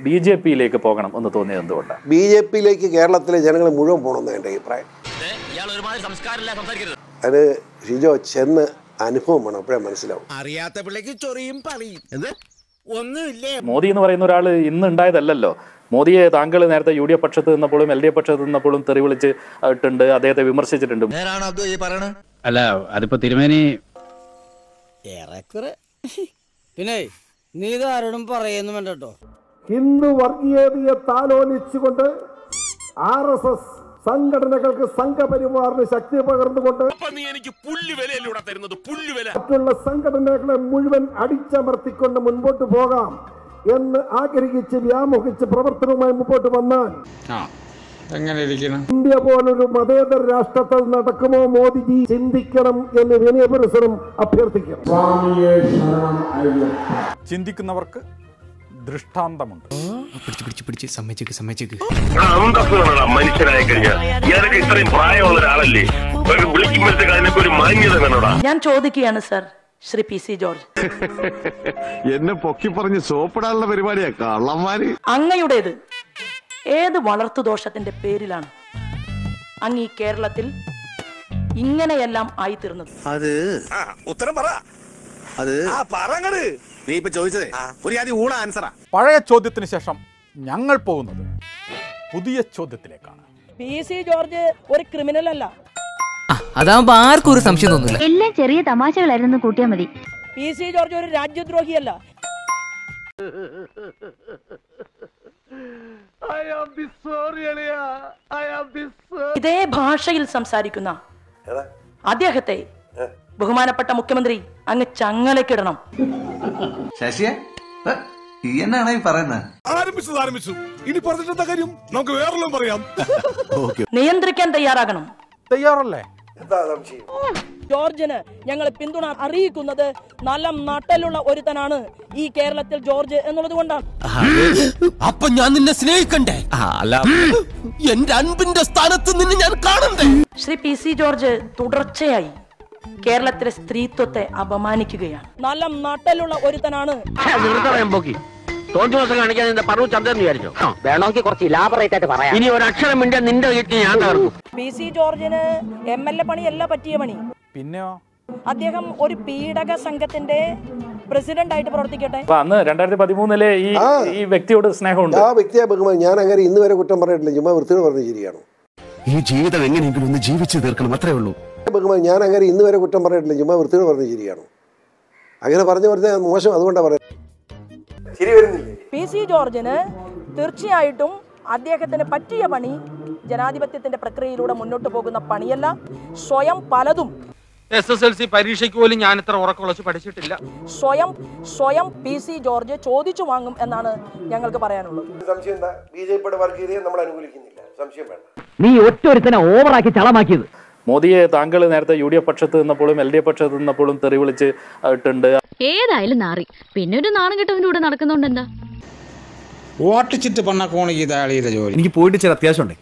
BJP-യിലേക്ക് പോകണം എന്ന് തോന്നിയത് എന്തുകൊണ്ടാണ്? BJP-യിലേക്ക് കേരളത്തിലെ ജനങ്ങൾ മുഴുവൻ പോകണമെന്ന് എൻ്റെ അഭിപ്രായം. അത് ഷിജോ ചെന്ന് അനുഭവം വേണം, അപ്പോഴേ മനസ്സിലാവും. അറിയാത്ത പിള്ളേക്ക് ചൊറിയും പറയും ഒന്നുമില്ലേ. മോദി എന്ന് പറയുന്ന ഒരാൾ ഇന്ന് ഉണ്ടായതല്ലോ. മോദിയെ താങ്കൾ നേരത്തെ UDF പക്ഷത്ത് നിന്നപ്പോഴും LDF പക്ഷത്ത് നിന്നപ്പോഴും തെറി വിളിച്ച് ഇട്ടുണ്ട്, അദ്ദേഹത്തെ വിമർശിച്ചിട്ടുണ്ട്. അല്ല അതിപ്പോ തിരുമേനി ഏറെക്കുറെ പിന്നെ നീ ഇതാരോടും പറയുന്നു വേണ്ട കേട്ടോ. ഹിന്ദു വർഗീയതയെ താലോലിച്ചുകൊണ്ട് RSS സംഘടനകൾക്ക് സംഘപരിവാറിന് ശക്തി പകർന്നുകൊണ്ട് മറ്റുള്ള സംഘടനകളെ മുഴുവൻ അടിച്ചമർത്തിക്കൊണ്ട് മുൻപോട്ട് പോകാം എന്ന് ആഗ്രഹിച്ച് വ്യാമോഹിച്ച് പ്രവർത്തനവുമായി മുമ്പോട്ട് വന്നാൽ ഇന്ത്യ പോലൊരു മതേതര രാഷ്ട്രത്തിൽ നടക്കുമോ മോദിജി ചിന്തിക്കണം എന്ന് വിനയപുരസരം അഭ്യർത്ഥിക്കണം. ചിന്തിക്കുന്നവർക്ക് ദൃഷ്ടാന്തമുണ്ട്. ഞാൻ ചോദിക്കുകയാണ് സർ, ശ്രീ PC ജോർജ്, എന്നെ പൊക്കി പറഞ്ഞ് സോപ്പിടാനുള്ള പരിപാടിയാ കള്ളന്മാര്. അങ്ങയുടേത് ഏത് വളർത്തുദോഷത്തിന്റെ പേരിലാണ് അങ്ങ് ഈ കേരളത്തിൽ ഇങ്ങനെയെല്ലാം ആയിത്തീർന്നത്? അത് ഉത്തരം പറ. അത് നീ ഇപ്പൊ ചോദിച്ചതേ ഒരു ആദ്യം ഊണ ആൻസറാ. പഴയ ചോദ്യത്തിന് ശേഷം ഞങ്ങൾ പോകുന്നത് പുതിയ ചോദ്യത്തിലേക്കാണ്. PC ജോർജ് ഒരു ക്രിമിനൽ അല്ല. അതാവുമ്പോ ആർക്കും ഒരു സംശയം തോന്നില്ല. എല്ലാം ചെറിയ തമാശകളായിരുന്നു കൂട്ടിയാൽ മതി. PC ജോർജ് ഒരു രാജ്യദ്രോഹിയല്ല. ഇതേ ഭാഷയിൽ സംസാരിക്കുന്ന അദ്ദേഹത്തെ ബഹുമാനപ്പെട്ട മുഖ്യമന്ത്രി അങ്ങ് ചങ്ങലക്കിടണം. ശശിയെ എന്നാണ് ഈ പറയുന്നത്? ആരംഭിച്ചു. ഇനി പറഞ്ഞിട്ടെന്താ കാര്യം? നമുക്ക് വേറെല്ലാം പറയാം. നിയന്ത്രിക്കാൻ തയ്യാറാകണം. തയ്യാറല്ലേ? ജോർജിന് ഞങ്ങൾ പിന്തുണ അറിയിക്കുന്നത് നല്ല നട്ടലുള്ള ഒരുത്തനാണ് ഈ കേരളത്തിൽ ജോർജ് എന്നുള്ളത് കൊണ്ടാണ്. അപ്പൊ ഞാൻ നിന്നെ സ്നേഹിക്കണ്ടേ? അല്ല, എന്റെ അൻപിന്റെ സ്ഥാനത്ത് നിന്നെ ഞാൻ കാണണ്ടേ? ശ്രീ PC ജോർജ് തുടർച്ചയായി കേരളത്തിലെ സ്ത്രീത്വത്തെ അപമാനിക്കുകയാണ്. നല്ല നട്ടലുള്ള ഒരുത്തനാണ്. ഇനി ഒരു അക്ഷരം മിണ്ടാൻ നിന്റെ വീട്ടിൽ ഞാൻ തകർക്കും. PC ജോർജിന് MLA പണിയല്ല പറ്റിയ പണി. പിന്നെയോ? അദ്ദേഹം ഒരു പീഡക സംഘത്തിന്റെ പ്രസിഡന്റ് ആയിട്ട് പ്രവർത്തിക്കട്ടെ. അന്ന് 2013-ലെ ഈ വ്യക്തിയോട് സ്നേഹമുണ്ട്. ആ വ്യക്തിയെ ബഹുമാനം ഞാൻ അങ്ങനെ ഇന്ന് വരെ കുറ്റം പറഞ്ഞിട്ടില്ല. ചുമ്മാ വൃത്തിയോട് പറഞ്ഞ ശരിയാണ്. ഈ ജീവിതം എങ്ങനെയെങ്കിലും ഒന്ന് ജീവിച്ചു തീർക്കണം, അത്രേ ഉള്ളൂ. ബഹുമാനം ഞാൻ അങ്ങനെ ഇന്ന് വരെ കുറ്റം പറഞ്ഞിട്ടില്ല. ചുമ്മാ വൃത്തിയോട് പറഞ്ഞ ശരിയാണ്. അങ്ങനെ പറഞ്ഞു മോശം, അതുകൊണ്ടാണ് പറയുന്നത്. ശരി വരുന്നില്ലേ? PC ജോർജിന് തീർച്ചയായിട്ടും അദ്ദേഹത്തിന് പറ്റിയ പണി ജനാധിപത്യത്തിന്റെ പ്രക്രിയയിലൂടെ മുന്നോട്ട് പോകുന്ന പണിയല്ല. സ്വയം പലതും SSLC പരീക്ഷയ്ക്ക് പോലും ഞാൻ ഇത്ര ഉറക്കുളച്ച് പഠിച്ചിട്ടില്ല. സ്വയം PC ജോർജ് ചോദിച്ചു വാങ്ങും എന്നാണ് ഞങ്ങൾക്ക് പറയാനുള്ളത്. സംശയം എന്താ? BJP-യുടെ വർഗീയതയെ നമ്മൾ അനുകൂലിക്കുന്നില്ല, സംശയം വേണ്ട. നീ ഒറ്റൊരുത്തനെ ഓവറാക്കി ചളമാക്കിയത്. മോദിയെ താങ്കൾ നേരത്തെ UDF പക്ഷത്ത് നിന്നപ്പോഴും LDF പക്ഷത്ത് നിന്നപ്പോഴും തെറി വിളിച്ച് ഇട്ടുണ്ട്. ഏതായാലും നാറി, പിന്നെ ഒരു നാണം കെട്ടവന്റെ കൂടെ നടക്കുന്നുണ്ട്. എന്താ ഓട്ടിച്ചിട്ട് പണ കോണിക്ക് താളിയുടെ ജോലി. എനിക്ക് പോയിട്ട് ചില അത്യാവശ്യം ഉണ്ട്.